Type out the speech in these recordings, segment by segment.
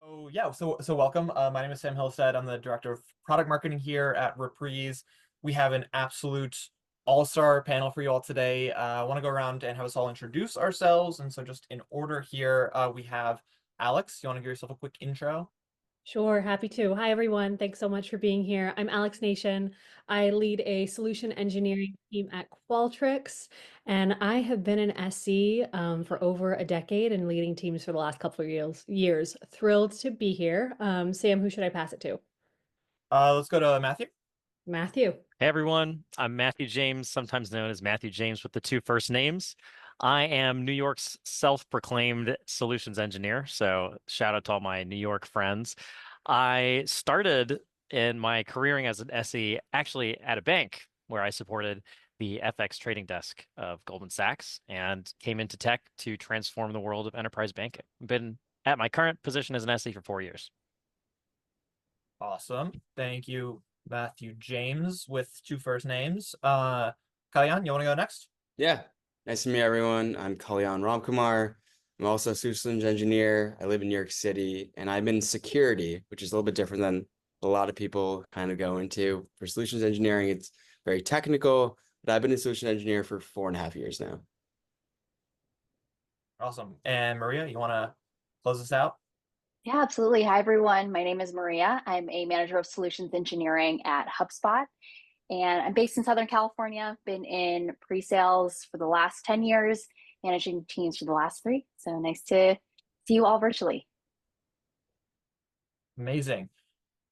Oh yeah, so welcome. My name is Sam Hillstead. I'm the director of product marketing here at Reprise. We have an absolute all-star panel for you all today. I want to go around and have us all introduce ourselves. And so just in order here, we have Alex. You want to give yourself a quick intro? Sure, happy to. Hi, everyone. Thanks so much for being here. I'm Alex Nation. I lead a solution engineering team at Qualtrics, and I have been an SE for over a decade and leading teams for the last couple of years. Thrilled to be here. Sam, who should I pass it to? Let's go to Matthew. Matthew. Hey everyone, I'm Matthew James, sometimes known as Matthew James with the two first names. I am New York's self-proclaimed solutions engineer, so shout out to all my New York friends. I started in my careering as an SE actually at a bank where I supported the FX trading desk of Goldman Sachs and came into tech to transform the world of enterprise banking. I've been at my current position as an SE for 4 years. Awesome. Thank you, Matthew James with two first names. Kalyan, you want to go next? Yeah, nice to meet everyone. I'm Kalyan Ramkumar. I'm also a systems engineer. I live in New York City, and I'm in security, which is a little bit different than a lot of people kind of go into. For solutions engineering, it's very technical, but I've been a solution engineer for 4.5 years now. Awesome. And Maria, you want to close us out? Yeah, absolutely. Hi, everyone. My name is Maria. I'm a manager of solutions engineering at HubSpot, and I'm based in Southern California. Been in pre-sales for the last 10 years, managing teams for the last three. So nice to see you all virtually. Amazing.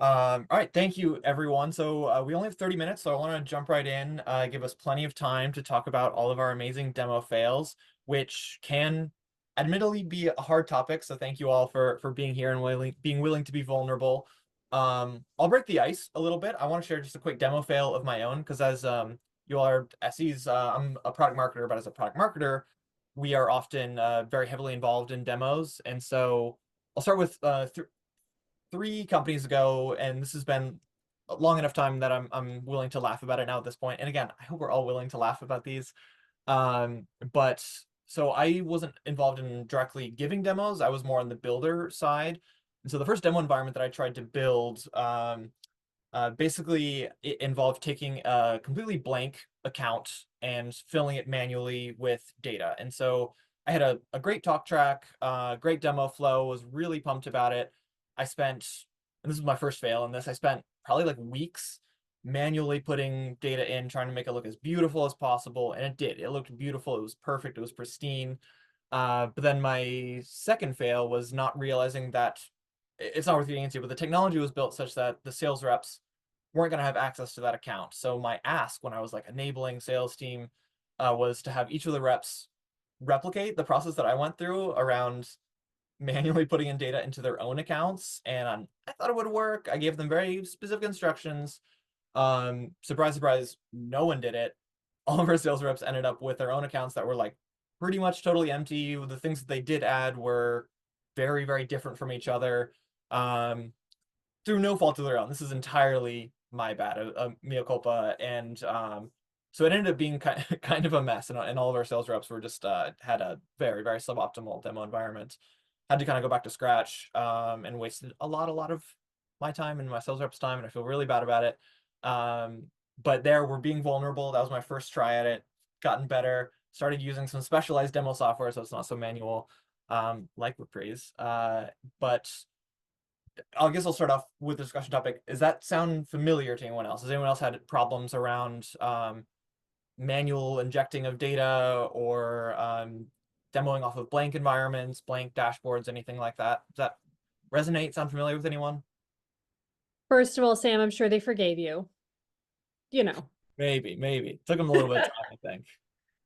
All right, thank you everyone. So we only have 30 minutes, so I want to jump right in, give us plenty of time to talk about all of our amazing demo fails, which can admittedly be a hard topic. So thank you all for being here and being willing to be vulnerable. I'll break the ice a little bit. I want to share just a quick demo fail of my own because as you all are SEs, I'm a product marketer, but as a product marketer, we are often very heavily involved in demos. And so I'll start with three companies ago, and this has been a long enough time that I'm willing to laugh about it now at this point. And again, I hope we're all willing to laugh about these. But so I wasn't involved in directly giving demos. I was more on the builder side. And so the first demo environment that I tried to build, basically it involved taking a completely blank account and filling it manually with data. And so I had a great talk track, great demo flow, was really pumped about it. I spent, and this was my first fail in this, I spent probably like weeks manually putting data in, trying to make it look as beautiful as possible. And it did. It looked beautiful. It was perfect. It was pristine. But then my second fail was not realizing that it's not worth getting into, but the technology was built such that the sales reps weren't going to have access to that account. So my ask when I was like enabling sales team was to have each of the reps replicate the process that I went through around manually putting in data into their own accounts. And I thought it would work. I gave them very specific instructions. Surprise, surprise, no one did it. All of our sales reps ended up with their own accounts that were like pretty much totally empty. The things that they did add were very, very different from each other. Um, through no fault of their own. This is entirely my bad, a mea culpa. And so it ended up being kind of a mess. And all of our sales reps were just had a very, very suboptimal demo environment. Had to kind of go back to scratch and wasted a lot of my time and my sales reps' time. And I feel really bad about it. But there, we're being vulnerable. That was my first try at it. Gotten better. Started using some specialized demo software, so it's not so manual, like Reprise. But I guess I'll start off with the discussion topic. Does that sound familiar to anyone else? Has anyone else had problems around manual injecting of data or demoing off of blank environments, blank dashboards, anything like that? Does that resonate? Sound familiar with anyone? First of all, Sam, I'm sure they forgave you. You know, Maybe. Took them a little bit of time, I think.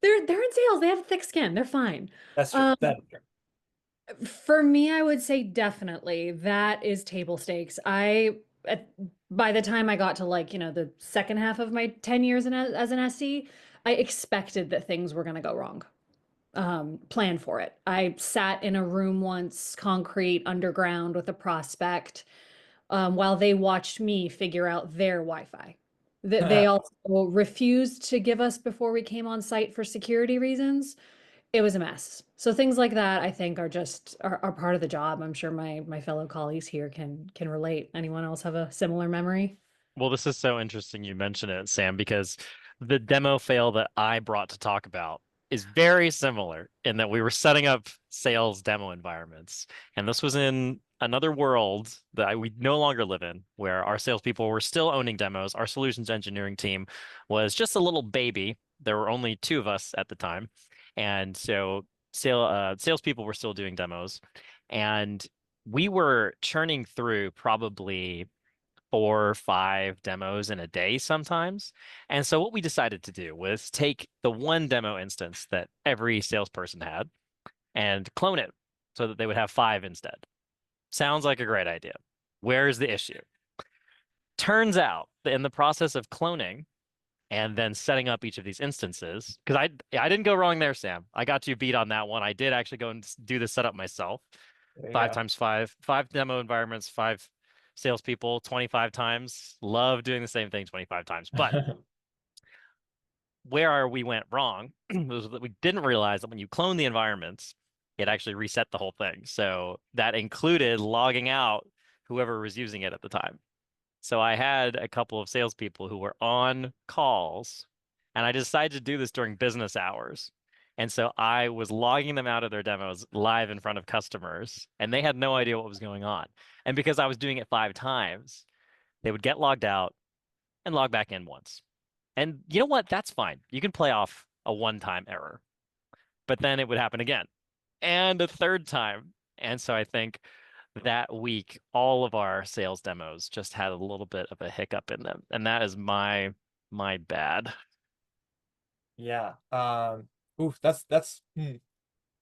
they're in sales. They have thick skin. They're fine. That's true. Um, That's true. For me, I would say definitely that is table stakes. At, by the time I got to like, the second half of my 10 years as an SC, I expected that things were going to go wrong. Plan for it. I sat in a room once, concrete, underground with a prospect, while they watched me figure out their Wi-Fi. That they also refused to give us before we came on site for security reasons. it was a mess. So things like that, I think, are just are part of the job. I'm sure my fellow colleagues here can relate. Anyone else have a similar memory? Well, this is so interesting you mention it, Sam, because the demo fail that I brought to talk about is very similar in that we were setting up sales demo environments. And this was in another world that we no longer live in, where our salespeople were still owning demos. Our solutions engineering team was just a little baby. There were only two of us at the time. And so salespeople were still doing demos. And we were churning through probably 4 or 5 demos in a day sometimes. And so what we decided to do was take the one demo instance that every salesperson had and clone it so that they would have 5 instead. Sounds like a great idea. Where's the issue? Turns out that in the process of cloning and then setting up each of these instances, because I didn't go wrong there, Sam. I got you beat on that one. I did actually go and do the setup myself. There you 5 go. times 5, 5 demo environments, 5 salespeople, 25 times. Love doing the same thing 25 times. But where we went wrong was that we didn't realize that when you clone the environments, it actually reset the whole thing. So that included logging out whoever was using it at the time. So I had a couple of salespeople who were on calls, and I decided to do this during business hours. And so I was logging them out of their demos live in front of customers, and they had no idea what was going on. And because I was doing it 5 times, they would get logged out and log back in once. And you know what? That's fine. You can play off a one-time error, but then it would happen again and a third time. And so I think that week, all of our sales demos just had a little bit of a hiccup in them. And that is my bad. Yeah. Oof, that's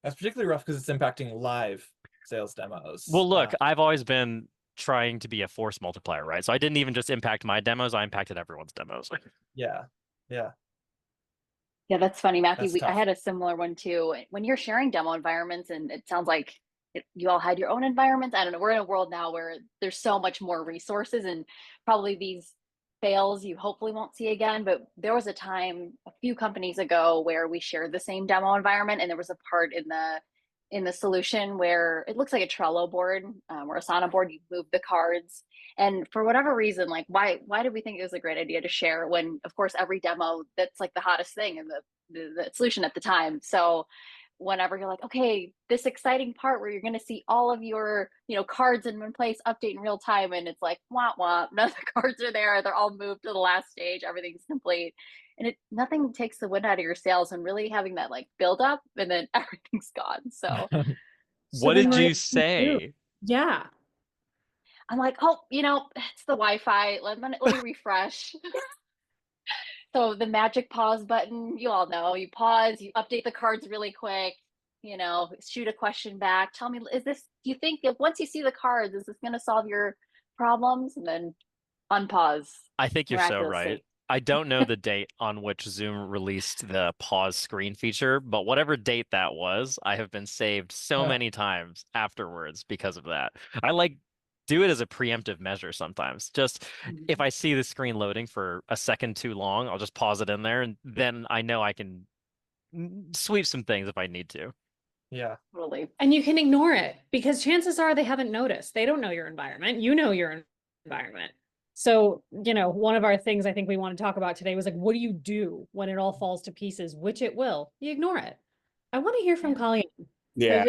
particularly rough because it's impacting live sales demos. Well, look, I've always been trying to be a force multiplier, right? So I didn't even just impact my demos, I impacted everyone's demos. Yeah. Yeah, that's funny, Matthew. That's I tough. had a similar one too. When you're sharing demo environments, and it sounds like you all had your own environments. I don't know. We're in a world now where there's so much more resources, and probably these fails you hopefully won't see again. But there was a time a few companies ago where we shared the same demo environment, and there was a part in the solution where it looks like a Trello board or Asana board. You move the cards, and for whatever reason, like why did we think it was a great idea to share when, of course, every demo that's like the hottest thing in the solution at the time. So whenever you're like, okay, this exciting part where you're going to see all of your, cards in one place, update in real time, and it's like, wah wah, none of the cards are there. They're all moved to the last stage. Everything's complete, and nothing takes the wind out of your sails and really having that like build up, and then everything's gone. So So What then did Maria, you say? yeah. I'm like, oh, it's the Wi-Fi. Let me refresh. So the magic pause button, you all know, you pause, you update the cards really quick, shoot a question back. Tell me, do you think if once you see the cards, is this going to solve your problems? And then unpause I think you're so right. miraculously. I don't know the date on which Zoom released the pause screen feature, but whatever date that was, I have been saved so Huh. many times afterwards because of that. I like do it as a preemptive measure sometimes. Just if I see the screen loading for a second too long, I'll just pause it in there, and then I know I can sweep some things if I need to. Yeah. Totally. And you can ignore it because chances are they haven't noticed. They don't know your environment. You know your environment. So, one of our things I think we want to talk about today was like, what do you do when it all falls to pieces, which it will? You ignore it. I want to hear from Yeah. Colleen. Yeah.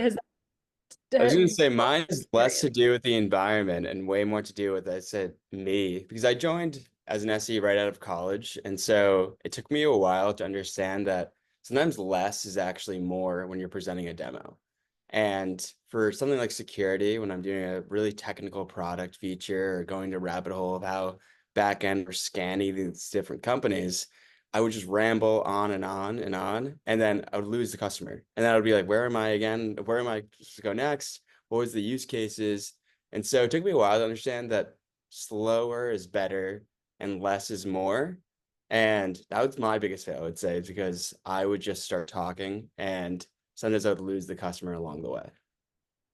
I was going to say Has- mine is less to do with the environment and way more to do with, I said, me, because I joined as an SE right out of college. And so it took me a while to understand that sometimes less is actually more when you're presenting a demo. And for something like security, when I'm doing a really technical product feature or going to rabbit hole of how backend or scanning these different companies, I would just ramble on and on and on, and then I would lose the customer. And then I would be like, where am I again? Where am I supposed to go next? What was the use cases? And so it took me a while to understand that slower is better and less is more. And that was my biggest fail, I would say, because I would just start talking and sometimes I would lose the customer along the way.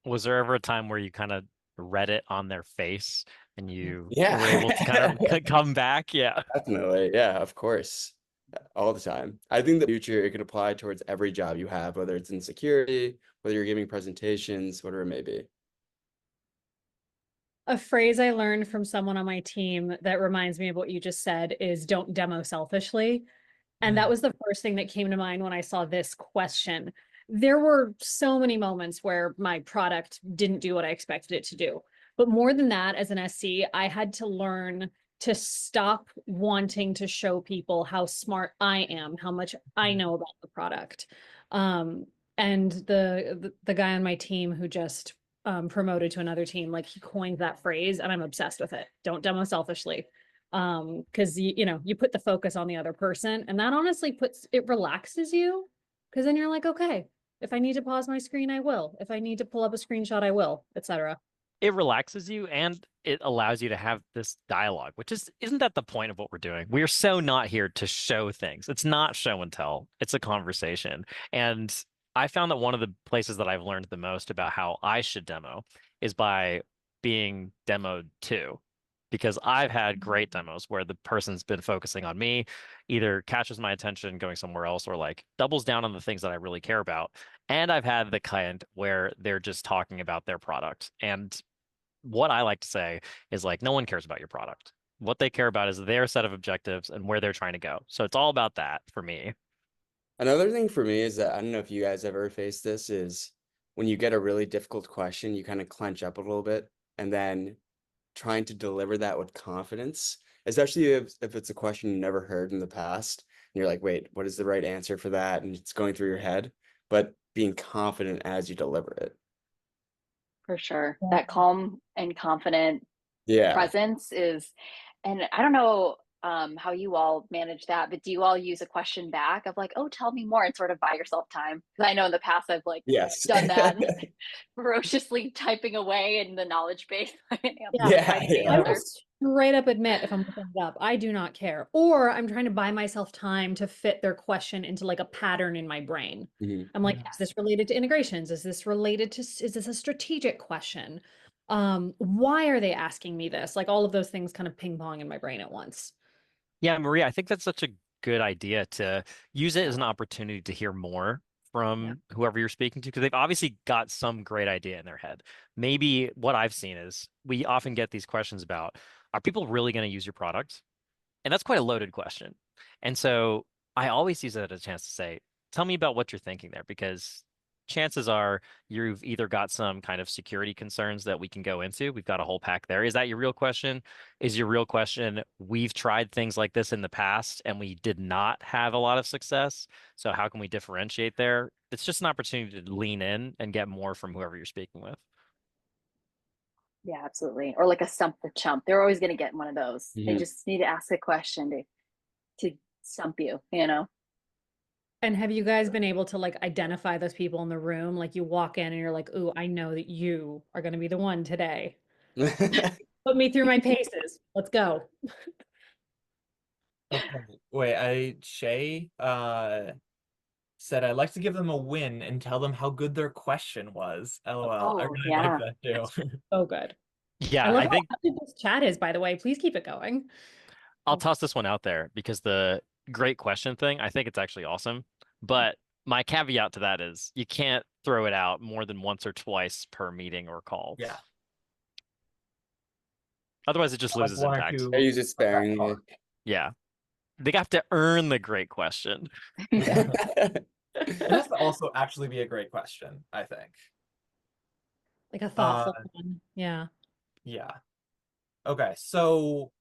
Was there ever a time where you kind of read it on their face and you Yeah. were able to kind of come back? Yeah. Definitely. Yeah, of course. all the time. I think the future, it could apply towards every job you have, whether it's in security, whether you're giving presentations, whatever it may be. A phrase I learned from someone on my team that reminds me of what you just said is don't demo selfishly. And that was the first thing that came to mind when I saw this question. There were so many moments where my product didn't do what I expected it to do. But more than that, as an SC, I had to learn to stop wanting to show people how smart I am, how much I know about the product. And the guy on my team who just promoted to another team, like he coined that phrase, and I'm obsessed with it. Don't demo selfishly. Because you put the focus on the other person, and that honestly relaxes you, because then you're like, okay, if I need to pause my screen, I will. If I need to pull up a screenshot, I will, etc. It relaxes you and it allows you to have this dialogue, which isn't that the point of what we're doing? We're so not here to show things. It's not show and tell. It's a conversation. And I found that one of the places that I've learned the most about how I should demo is by being demoed to. Because I've had great demos where the person's been focusing on me, either catches my attention going somewhere else or like doubles down on the things that I really care about. And I've had the kind where they're just talking about their product. And what I like to say is like, no one cares about your product. What they care about is their set of objectives and where they're trying to go. So it's all about that for me. Another thing for me is that, I don't know if you guys ever faced this, is when you get a really difficult question, you kind of clench up a little bit, and then trying to deliver that with confidence, especially if it's a question you never heard in the past. And you're like, wait, what is the right answer for that? And it's going through your head, but being confident as you deliver it. For sure. That calm and confident Yeah. presence is, and I don't know how you all manage that, but do you all use a question back of like, oh, tell me more, and sort of buy yourself time? Because I know in the past I've like Yes. done that, ferociously typing away in the knowledge base. Yeah. I will straight up admit if I'm looking it up, I do not care. Or I'm trying to buy myself time to fit their question into like a pattern in my brain. I'm like, is this related to integrations? Is this a strategic question? Why are they asking me this? Like all of those things kind of ping pong in my brain at once. Yeah, Maria, I think that's such a good idea to use it as an opportunity to hear more from whoever you're speaking to, because they've obviously got some great idea in their head. Maybe what I've seen is we often get these questions about, are people really going to use your product? And that's quite a loaded question. And so I always use it as a chance to say, tell me about what you're thinking there, because chances are you've either got some kind of security concerns that we can go into. We've got a whole pack there. Is that your real question? Is your real question, we've tried things like this in the past and we did not have a lot of success. So how can we differentiate there? It's just an opportunity to lean in and get more from whoever you're speaking with. Yeah, absolutely. Or like a stump the chump. They're always going to get one of those. They just need to ask a question to stump you, you know? And have you guys been able to like identify those people in the room? Like you walk in and you're like, ooh, I know that you are going to be the one today. Put me through my paces. Let's go. Okay. Wait, Shay said I'd like to give them a win and tell them how good their question was. LOL. I Oh, really yeah. like that too. So good. Yeah, love I think how active this chat is, by the way. Please keep it going. I'll toss this one out there because the great question thing, I think it's actually awesome. But my caveat to that is you can't throw it out more than once or twice per meeting or call. Yeah. Otherwise, it just Like loses one or impact. two I use it sparingly. Yeah. They have to earn the great question. It has to also actually be a great question, I think. Like a thoughtful one. Yeah. Yeah. Okay, so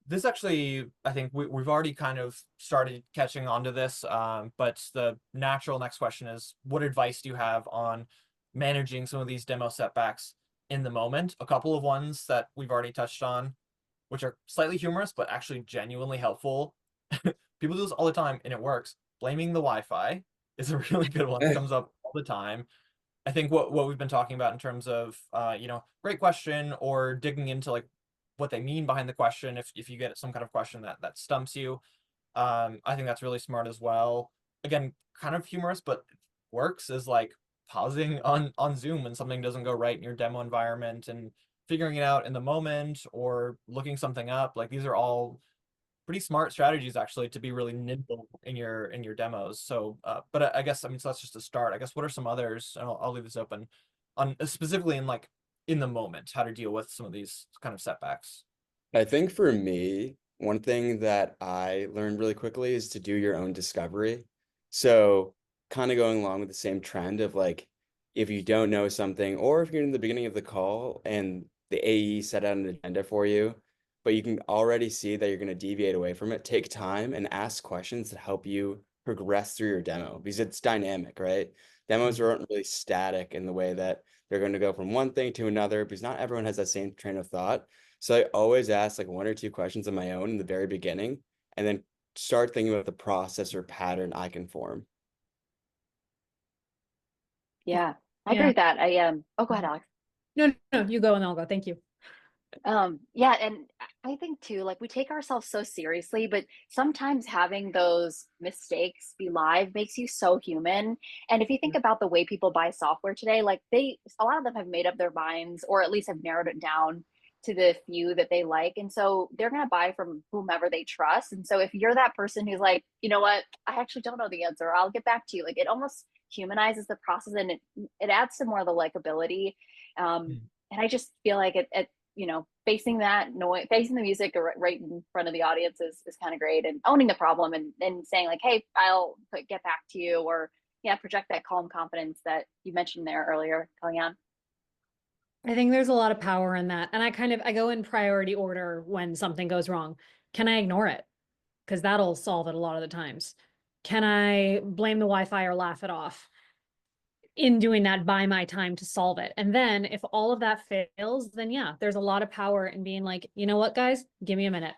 this actually, I think we've already kind of started catching on to this, but the natural next question is, what advice do you have on managing some of these demo setbacks in the moment? A couple of ones that we've already touched on, which are slightly humorous, but actually genuinely helpful. People do this all the time and it works. Blaming the Wi-Fi is a really good one. It comes up all the time. I think what we've been talking about in terms of, great question, or digging into like what they mean behind the question. If you get some kind of question that stumps you, I think that's really smart as well. Again, kind of humorous, but works, is like pausing on Zoom when something doesn't go right in your demo environment and figuring it out in the moment, or looking something up. Like these are all pretty smart strategies actually to be really nimble in your demos. So, but I guess, I mean, so that's just a start. I guess what are some others, and I'll leave this open on specifically in like in the moment, how to deal with some of these kind of setbacks. I think for me, one thing that I learned really quickly is to do your own discovery. So kind of going along with the same trend of like, if you don't know something, or if you're in the beginning of the call and the AE set out an agenda for you, but you can already see that you're going to deviate away from it, take time and ask questions that help you progress through your demo because it's dynamic, right? Demos aren't really static in the way that they're going to go from one thing to another because not everyone has that same train of thought. So I always ask like 1 or 2 questions of my own in the very beginning and then start thinking about the process or pattern I can form. Yeah, I agree Yeah. with that. Oh, go ahead, Alex. No, you go and I'll go. Thank you. Yeah, and I think too, like we take ourselves so seriously, but sometimes having those mistakes be live makes you so human. And if you think about the way people buy software today, like a lot of them have made up their minds or at least have narrowed it down to the few that they like. And so they're going to buy from whomever they trust. And so if you're that person who's like, you know what, I actually don't know the answer, I'll get back to you. Like it almost humanizes the process and it adds to more of the likability. And I just feel like it facing that noise, facing the music right in front of the audience is kind of great, and owning the problem and saying like, hey, I'll get back to you, or yeah, project that calm confidence that you mentioned there earlier, Kalyan. I think there's a lot of power in that. And I go in priority order when something goes wrong. Can I ignore it? Because that'll solve it a lot of the times. Can I blame the Wi-Fi or laugh it off? In doing that, buy my time to solve it. And then if all of that fails, then yeah, there's a lot of power in being like, you know what, guys, give me a minute.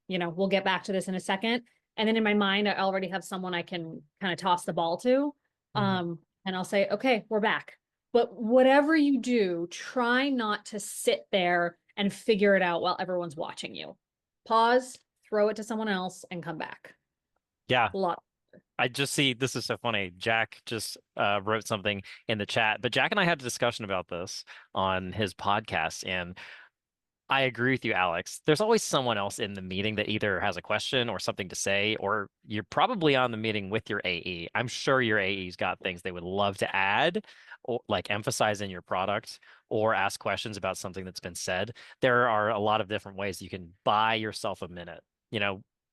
We'll get back to this in a second. And then in my mind, I already have someone I can kind of toss the ball to. And I'll say, okay, we're back. But whatever you do, try not to sit there and figure it out while everyone's watching you. Pause, throw it to someone else, and come back. Yeah. A lot. I just see, this is so funny. Jack just wrote something in the chat, but Jack and I had a discussion about this on his podcast, and I agree with you, Alex. There's always someone else in the meeting that either has a question or something to say, or you're probably on the meeting with your AE. I'm sure your AE's got things they would love to add or like emphasize in your product or ask questions about something that's been said. There are a lot of different ways you can buy yourself a minute.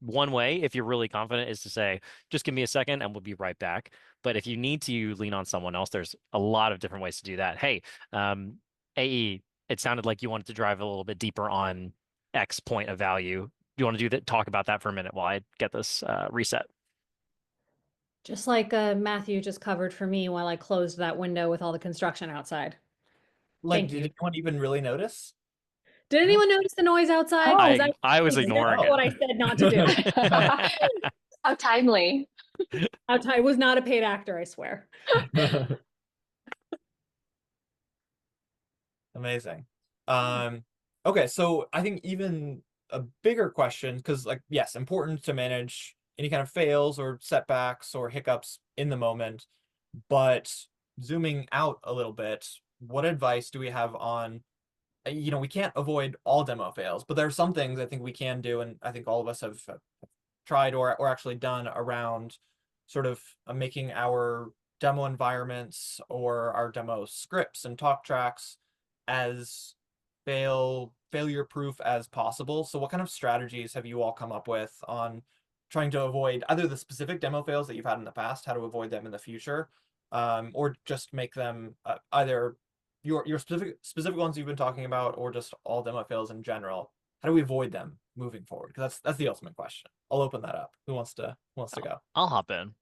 One way, if you're really confident, is to say, just give me a second and we'll be right back. But if you need to lean on someone else, there's a lot of different ways to do that. Hey, AE, it sounded like you wanted to drive a little bit deeper on X point of value. Do you want to do that? Talk about that for a minute while I get this reset. Just like Matthew just covered for me while I closed that window with all the construction outside. Like, Thank did you. anyone even really notice? Did anyone notice the noise outside? Oh, 'Cause I was that's ignoring what I it. said not to do. How timely. I was not a paid actor, I swear. Amazing. Okay, so I think even a bigger question, because like, yes, important to manage any kind of fails or setbacks or hiccups in the moment, but zooming out a little bit, what advice do we have on, we can't avoid all demo fails, but there are some things I think we can do, and I think all of us have tried or actually done around sort of making our demo environments or our demo scripts and talk tracks as failure proof as possible. So what kind of strategies have you all come up with on trying to avoid either the specific demo fails that you've had in the past, how to avoid them in the future, or just make them either your specific ones you've been talking about, or just all demo fails in general? How do we avoid them moving forward? Because that's the ultimate question. I'll open that up. Who wants to go? I'll hop in.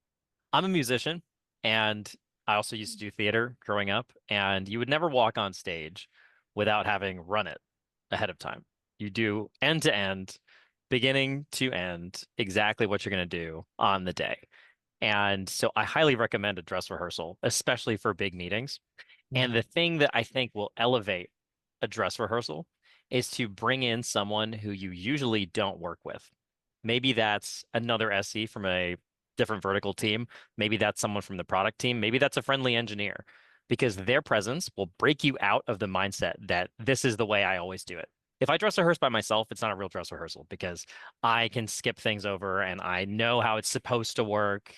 I'm a musician, and I also used to do theater growing up, and you would never walk on stage without having run it ahead of time. You do end to end, beginning to end, exactly what you're going to do on the day. And so I highly recommend a dress rehearsal, especially for big meetings. And the thing that I think will elevate a dress rehearsal is to bring in someone who you usually don't work with. Maybe that's another SE from a different vertical team. Maybe that's someone from the product team. Maybe that's a friendly engineer, because their presence will break you out of the mindset that this is the way I always do it. if I dress rehearse by myself, it's not a real dress rehearsal because I can skip things over and I know how it's supposed to work.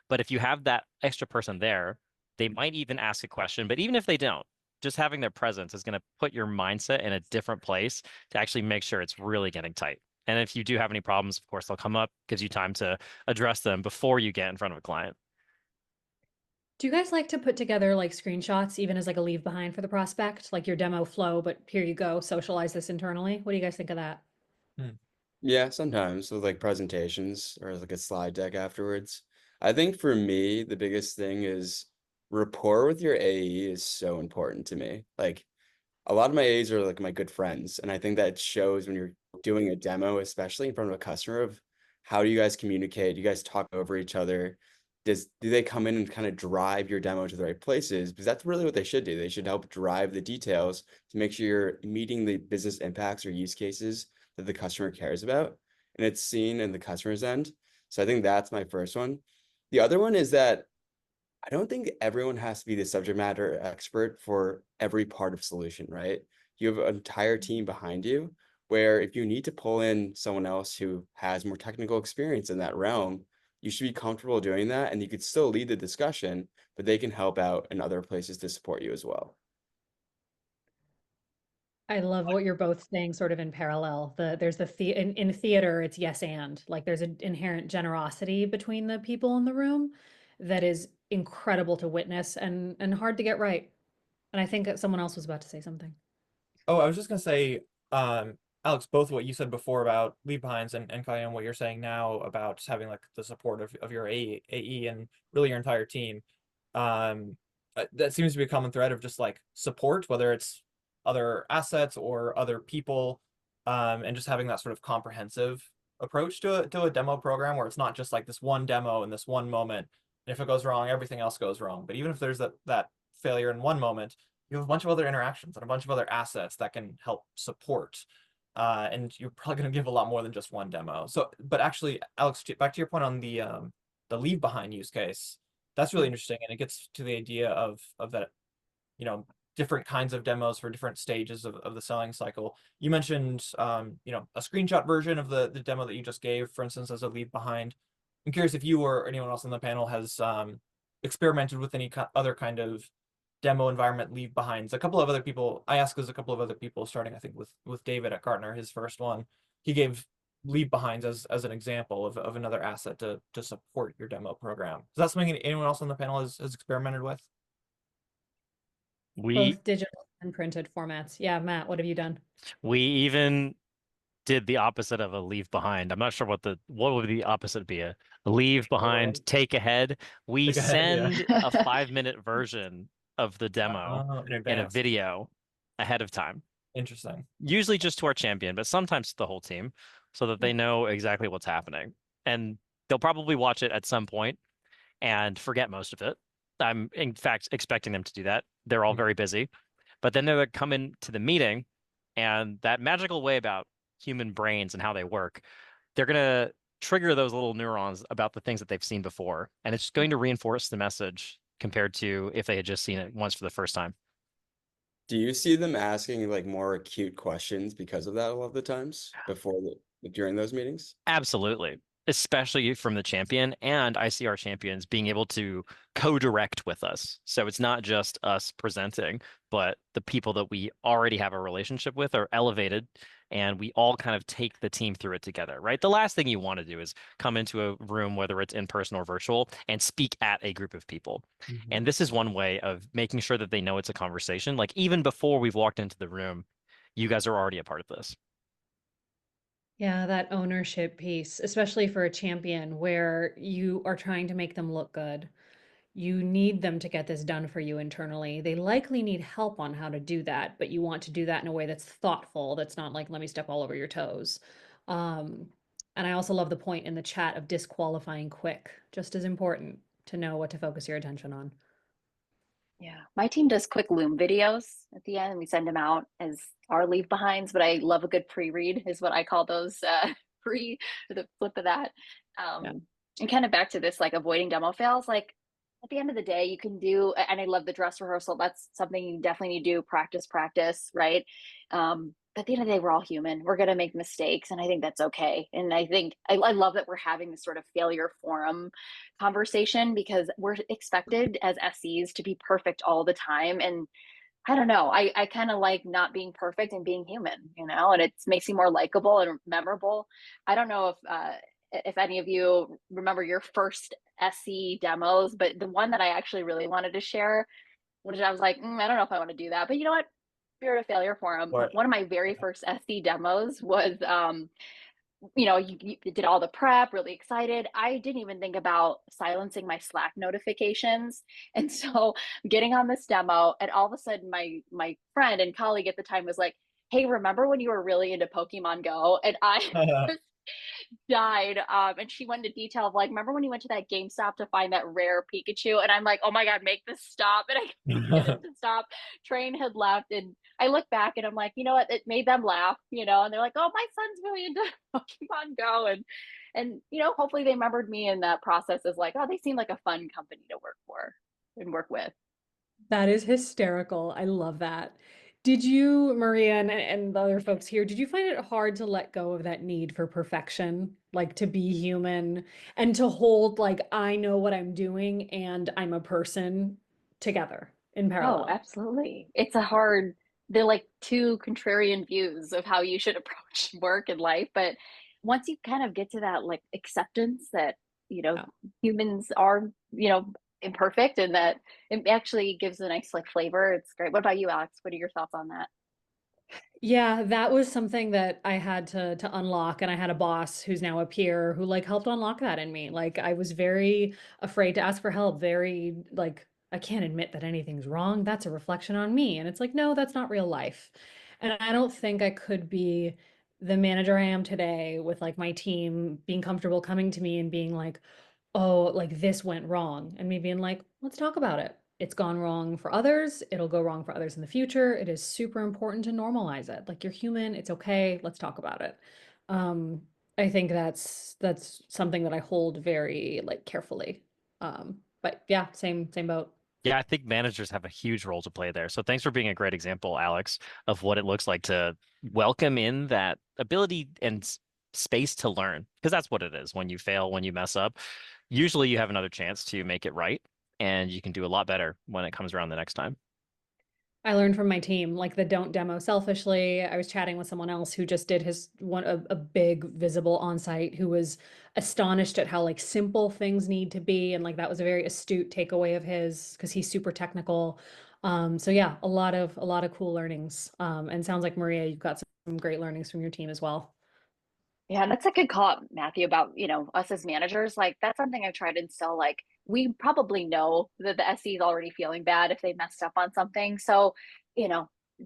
But if you have that extra person there, they might even ask a question. But even if they don't, just having their presence is going to put your mindset in a different place to actually make sure it's really getting tight. And if you do have any problems, of course, they'll come up, gives you time to address them before you get in front of a client. Do you guys like to put together like screenshots, even as like a leave behind for the prospect, like your demo flow, but here you go, socialize this internally? What do you guys think of that? Yeah, sometimes with like presentations or like a slide deck afterwards. I think for me, the biggest thing is rapport with your AE is so important to me. Like a lot of my AEs are like my good friends, and I think that shows when you're doing a demo, especially in front of a customer, of how do you guys communicate? Do you guys talk over each other? Do they come in and kind of drive your demo to the right places? Because that's really what they should do. They should help drive the details to make sure you're meeting the business impacts or use cases that the customer cares about, and it's seen in the customer's end. So I think that's my first one. The other one is that I don't think everyone has to be the subject matter expert for every part of solution, right? You have an entire team behind you where if you need to pull in someone else who has more technical experience in that realm, you should be comfortable doing that, and you could still lead the discussion, but they can help out in other places to support you as well. I love what you're both saying sort of in parallel. There's in theater, it's yes and like there's an inherent generosity between the people in the room that is incredible to witness and hard to get right. And I think that someone else was about to say something. Oh, I was just gonna say, Alex, both what you said before about leave behinds and Kyle, what you're saying now about having like the support of your AE and really your entire team. That seems to be a common thread of just like support, whether it's other assets or other people, and just having that sort of comprehensive approach to a demo program where it's not just like this one demo in this one moment. And if it goes wrong, everything else goes wrong. But even if there's that failure in one moment, you have a bunch of other interactions and a bunch of other assets that can help support. And you're probably going to give a lot more than just one demo. So, but actually, Alex, back to your point on the leave behind use case, that's really interesting, and it gets to the idea of that, you know, different kinds of demos for different stages of the selling cycle. You mentioned, you know, a screenshot version of the demo that you just gave, for instance, as a leave behind. I'm curious if you or anyone else on the panel has experimented with any other kind of demo environment leave behinds. A couple of other people, I asked, as a couple of other people, starting I think with David at Gartner, his first one, he gave leave behinds as an example of another asset to support your demo program. Is that something anyone else on the panel has experimented with? We Both digital and printed formats. Yeah, Matt, what have you done? we even did the opposite of a leave behind. I'm not sure what would the opposite be. A leave behind, take ahead. We Take ahead, yeah. send a 5-minute version of the demo In in a advance. video ahead of time. Interesting. Usually just to our champion, but sometimes to the whole team so that they know exactly what's happening. And they'll probably watch it at some point and forget most of it. I'm in fact expecting them to do that. They're all very busy. But then they're come into the meeting, and that magical way about human brains and how they work, they're going to trigger those little neurons about the things that they've seen before. And it's going to reinforce the message compared to if they had just seen it once for the first time. Do you see them asking like more acute questions because of that a lot of the times during those meetings? Absolutely. Especially from the champion. And I see our champions being able to co-direct with us. So it's not just us presenting, but the people that we already have a relationship with are elevated, and we all kind of take the team through it together, right? The last thing you want to do is come into a room, whether it's in person or virtual, and speak at a group of people. And this is one way of making sure that they know it's a conversation. Like even before we've walked into the room, you guys are already a part of this. Yeah, that ownership piece, especially for a champion where you are trying to make them look good. You need them to get this done for you internally. They likely need help on how to do that, but you want to do that in a way that's thoughtful, that's not like, let me step all over your toes. Um, and I also love the point in the chat of disqualifying quick, just as important to know what to focus your attention on. Yeah, my team does quick Loom videos at the end, and we send them out as our leave behinds. But I love a good pre-read, is what I call those pre the flip of that. And kind of back to this, like avoiding demo fails. Like at the end of the day, you can do, and I love the dress rehearsal. That's something you definitely need to do. Practice, right? at the end of the day, we're all human. We're going to make mistakes, and I think that's okay. And I think I love that we're having this sort of failure forum conversation, because we're expected as SEs to be perfect all the time. And I don't know, I kind of like not being perfect and being human, and it makes you more likable and memorable. I don't know if any of you remember your first SE demos, but the one that I actually really wanted to share, which I was like, I don't know if I want to do that, but you know what? Spirit of Failure Forum. Or One of my very first SE demos was, you did all the prep, really excited. I didn't even think about silencing my Slack notifications. And so getting on this demo, and all of a sudden my friend and colleague at the time was like, hey, remember when you were really into Pokemon Go? And I just died. And she went into detail of like, remember when you went to that GameStop to find that rare Pikachu? And I'm like, oh my God, make this stop. And I couldn't get it to stop. Train had left. And I look back and I'm like, you know what? It made them laugh, and they're like, oh, my son's really into Pokemon Go. And hopefully they remembered me in that process as like, oh, they seem like a fun company to work for and work with. That is hysterical. I love that. Did you, Maria, and the other folks here, did you find it hard to let go of that need for perfection, like to be human and to hold, like, I know what I'm doing and I'm a person together in Oh, parallel? absolutely. They're like two contrarian views of how you should approach work and life. But once you kind of get to that like acceptance that, Yeah. humans are, imperfect, and that it actually gives a nice like flavor. It's great. What about you, Alex? What are your thoughts on that? Yeah, that was something that I had to unlock, and I had a boss who's now a peer who like helped unlock that in me. Like I was very afraid to ask for help, very like I can't admit that anything's wrong. That's a reflection on me. And it's like, no, that's not real life. And I don't think I could be the manager I am today with like my team being comfortable coming to me and being like, oh, like this went wrong. And me being like, let's talk about it. It's gone wrong for others. It'll go wrong for others in the future. It is super important to normalize it. Like you're human. It's okay. Let's talk about it. Um, I think that's something that I hold very like carefully. But yeah, same boat. Yeah, I think managers have a huge role to play there. So thanks for being a great example, Alex, of what it looks like to welcome in that ability and space to learn, because that's what it is. When you fail, when you mess up, usually you have another chance to make it right, and you can do a lot better when it comes around the next time. I learned from my team, like the don't demo selfishly. I was chatting with someone else who just did a big visible on-site who was astonished at how like simple things need to be. And like that was a very astute takeaway of his because he's super technical. So yeah, a lot of cool learnings. And sounds like Maria, you've got some great learnings from your team as well. Yeah, that's a good call out, Matthew, about, us as managers. Like that's something I've tried to instill. Like we probably know that the SE is already feeling bad if they messed up on something. So, it's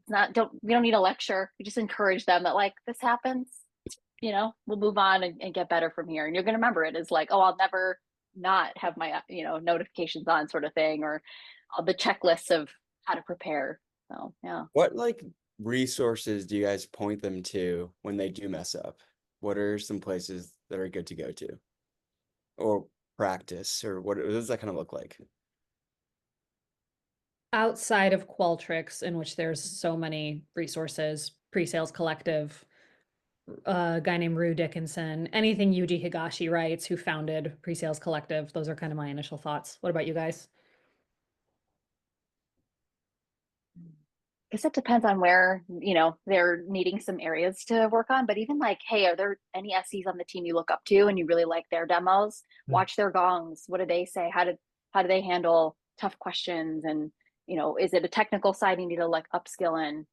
not don't we don't need a lecture. We just encourage them that like this happens, we'll move on and get better from here. And you're gonna remember it as like, oh, I'll never not have my notifications on sort of thing, or the checklists of how to prepare. So yeah. What like resources do you guys point them to when they do mess up? What are some places that are good to go to? Or practice, or what does that kind of look like? Outside of Qualtrics, in which there's so many resources, Pre-Sales Collective, a guy named Rue Dickinson, anything Yuji Higashi writes, who founded Pre-Sales Collective. Those are kind of my initial thoughts. What about you guys? Guess it depends on where, they're needing some areas to work on. But even like, hey, are there any SEs on the team you look up to and you really like their demos? Hmm. Watch their gongs. What do they say? How do they handle tough questions? And, is it a technical side you need to like upskill in?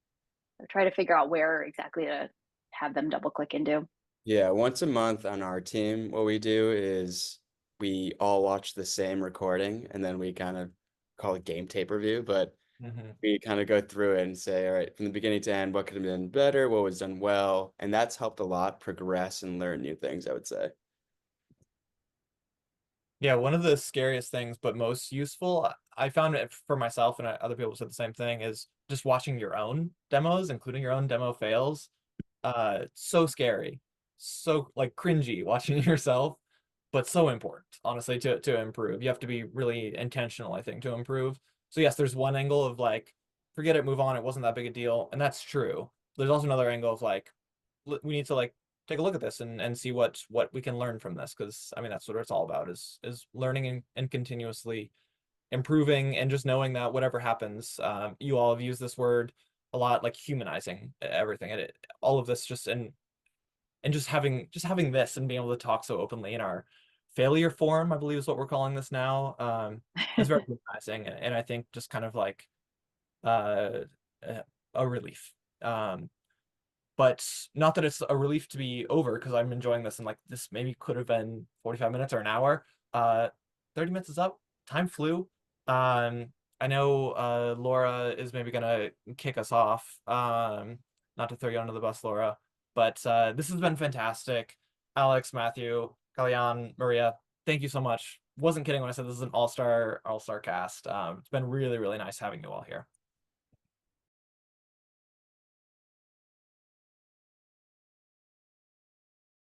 Or try to figure out where exactly to have them double click into. Yeah, once a month on our team, what we do is we all watch the same recording and then we kind of call it game tape review, but Mhm. we kind of go through it and say, all right, from the beginning to end, what could have been better, what was done well, and that's helped a lot progress and learn new things, I would say. Yeah, one of the scariest things, but most useful, I found it for myself, and other people said the same thing, is just watching your own demos, including your own demo fails. So scary, so like cringy watching yourself, but so important, honestly, to improve. You have to be really intentional, I think, to improve. So yes, there's one angle of like, forget it, move on, it wasn't that big a deal, and that's true. there's also another angle of like, we need to like take a look at this and see what we can learn from this, because I mean that's what it's all about, is learning and continuously improving, and just knowing that whatever happens, you all have used this word a lot, like humanizing everything, and all of this just and just having this and being able to talk so openly in our failure forum, I believe is what we're calling this now, is very humanizing, and I think just kind of like uh, a relief. But not that it's a relief to be over, because I'm enjoying this, and like this maybe could have been 45 minutes or an hour. 30 minutes is up. Time flew. I know Laura is maybe gonna kick us off. Not to throw you under the bus, Laura, but this has been fantastic. Alex, Matthew, Kalyan, Maria, thank you so much. Wasn't kidding when I said this is an all-star cast. It's been really, really nice having you all here.